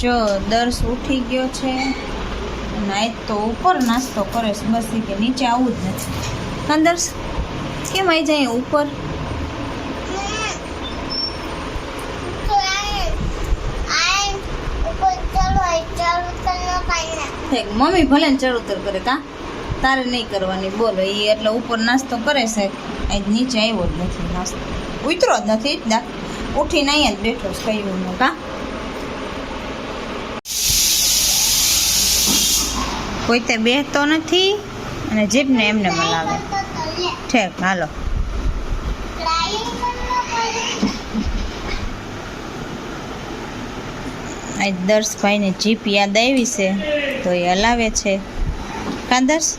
જો દર્શ ઉઠી ગયો છે અને આજ તો ઉપર નાસ્તો કરે છે, બસ કે નીચે આવું જ નથી. હા દર્શ, કેમ આવી જાય ઉપર? મમ્મી ભલે ને ચડ ઉતર કરે, કા તારે નહીં કરવાની, બોલો. એ એટલે ઉપર નાસ્તો કરે છે, આજ નીચે આવ્યો જ નથી, નાસ્તો ઉતરો જ નથી જ ના, ઉઠીને અહીંયા જ બેઠો છે કહ્યું ન, કા કોઈ તે બેસતો નથી અને જીભને એમને મલાવે. ઠેક, હાલો. આજ દર્શભાઈને જીપ યાદ આવી છે તો એ હલાવે છે. કા દર્શ?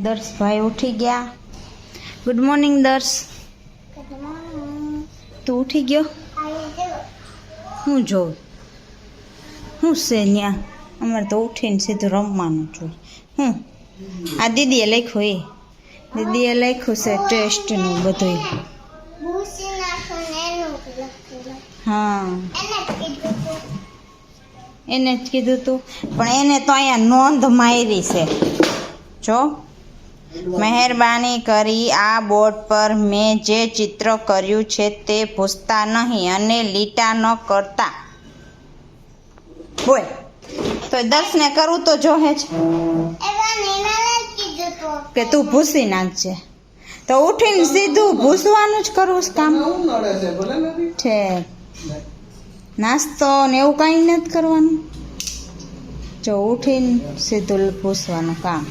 દર્શભાઈ ઉઠી ગયા. Good morning Darsh. તું ઉઠી ગયો? હું જોઉં શું છે ત્યાં? અમારે તો ઉઠીને સીધું રમવાનું જોઈએ. આ દીદીએ લખ્યું, દીદીએ લખ્યું છે ટેસ્ટનું બધું. હા, એને જ કીધું તું, પણ એને તો અહીંયા નોંધ મારી છે. જો, મહેરબાની કરી આ બોર્ડ પર મેં જે ચિત્ર કર્યું છે તે ભૂસતા નહીં અને લીટા ન કરતા. બોલ. તો દર્શને કરવું તો જોહે જ કે તું ભૂસી નાખજે, તો ઉઠીને સીધું ભૂસવાનું જ કરવું છે કામ. છે નાસ્તો ને એવું કાંઈ નથી કરવાનું, જો ઉઠીને સીધું ભૂસવાનું કામ.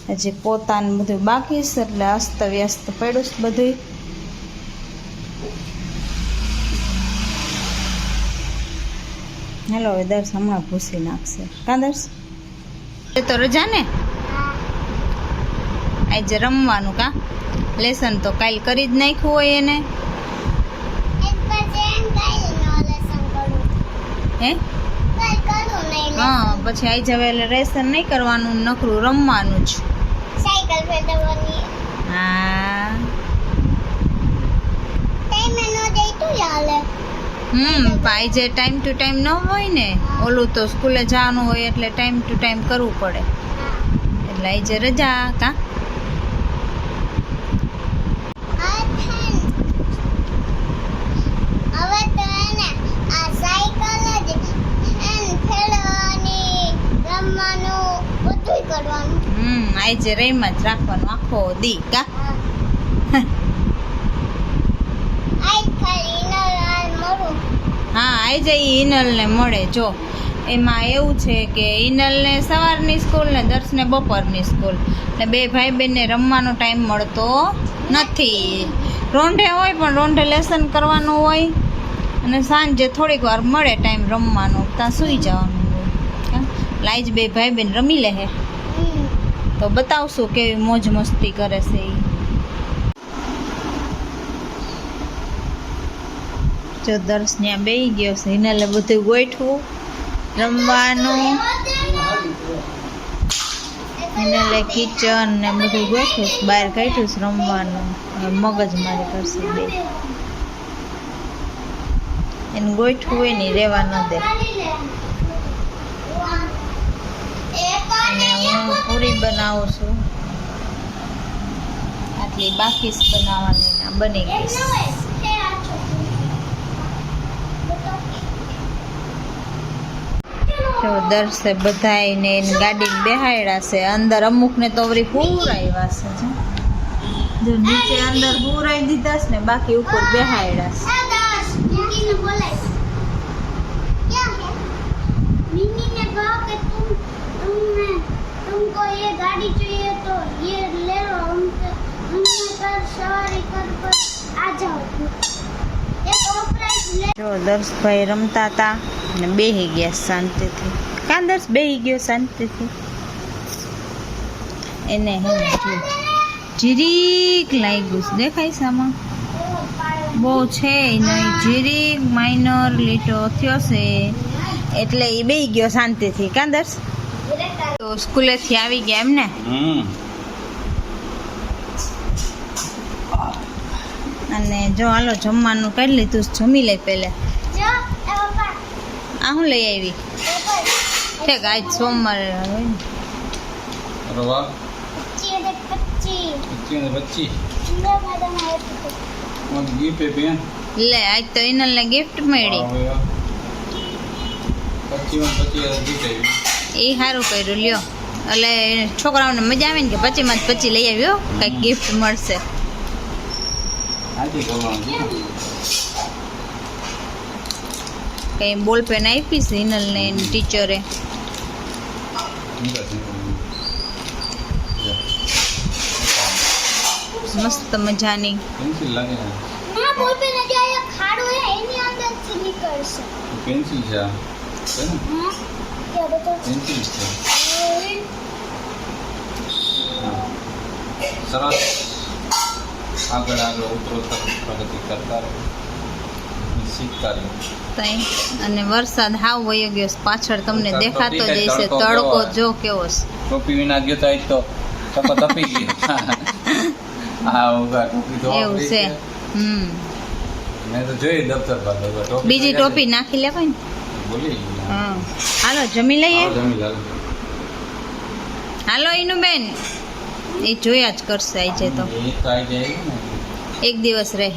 હજી પોતાનું બધું બાકી છે એટલે અસ્ત વ્યસ્ત પડ્યું છે બધું. હેલો, હવે દર્શ હમણાં ભૂસી નાખશે. કા દર્શ? એ તો રજા ને, આજે રમવાનું. કા લેસન તો કાલ કરી જ નાખ્યું હોય એને. હે? હા, પછી આવી જવે એટલે લેસન નહીં કરવાનું, નકરું રમવાનું જ. સાયકલ ફેરવવાની. હા, ટાઈમ ન જાય તો ચાલે. ભાઈ જે ટાઈમ ટુ ટાઈમ ન હોય ને, ઓલું તો સ્કૂલે જવાનું હોય એટલે ટાઈમ ટુ ટાઈમ કરવું પડે. એટલે આજે રજા. કા આજે રહીમાં જ રાખવાનું આખો દી. કા હા, આજે ઈનલ ને મળે. જો એમાં એવું છે કે ઈનલને સવારની સ્કૂલ ને દર્શને બપોરની સ્કૂલ, એટલે બે ભાઈ બહેનને રમવાનો ટાઈમ મળતો નથી. રોંઢે હોય પણ રોંઢે લેસન કરવાનું હોય અને સાંજે થોડીક વાર મળે ટાઈમ રમવાનો, ત્યાં સૂઈ જવાનું હોય. લાઈજ બે ભાઈ બહેન રમી લે હે તો બતાવશું કેવી મોજ મસ્તી કરે છે એ. જો દર્શ ત્યાં બેસી ગયો છે, હિનાલે બધું ગોઠવું રમવાનું. હિનાલે કિચન ને બધું ગોઠવું, બહાર કાઢ્યું છે રમવાનું. મગજ મારી કરશે બે, એને ગોઠવું હોય ને રહેવા ન દે. અને હું પૂરી બનાવું છું, આટલી બાકી જ બનાવવાની, બની ગઈ. જો દર્શે બધાને ગાડી બેહાડ્યા છે અંદર. અમુકને તો વળી પૂરાવ્યા છે, જો નીચે અંદર પૂરાઈ દીધા છે ને બાકી ઉપર બેહાડ્યા છે. तुमको ये गाड़ी चाहिए तो ये ले लो, हमसे कर सवारी कर आ जाओ। एक और प्राइस ले। જો દર્શભાઈ રમતા હતા ને બેહી ગયા શાંતિથી. કા દર્શ બેહી ગયો શાંતિથી. એને હે જીરીક લાગ્યું છે, દેખાય છે આમાં બહુ છે નહીં, જીરીક માઇનર લીટો થયો છે એટલે એ બેહી ગયો શાંતિથી. કાં દર્શ? તો સ્કૂલેથી આવી ગયા એમ ને? અને જો હાલો જમવાનું કરી લીધું, જમી લે પહેલે. આ હું લઈ આવી છે આજ સોમવારે હોય ને. લે આજ તો ઇનલને ગિફ્ટ મળી. એ સારું કર્યું લ્યો, એટલે છોકરાઓને મજા આવે ને કે 25 માં 25 લઈ આવ્યો, કઈક ગિફ્ટ મળશે. કઈ બોલ પેન આપી છે ઇનલને એની ટીચરે. મસ્ત મજાની પેન્સિલ છે, પેન્સિલ છે. સરસ, આગળ આગળ ઉત્તરોત્તર પ્રગતિ કરતા રહો, શીખતા રહો. અને વરસાદ હાવ વયો ગયો છે પાછળ, તમને દેખાતો જ હશે. તડકો જો કેવો છે. ટોપી વિના ગયો તો આજ તો ટકો તપી ગયો. હા ટોપી તો એવું છે. મેં તો જોઈ દફતર પર ટોપી. બીજી ટોપી નાખી લેવાય ને. બોલી હા હાલો જમી લઈએ. જમી લે. હાલો ઈનુબેન, એ જોયા જ કરશે આજે તો. એ તો આવી જાય ને એક દિવસ રહે.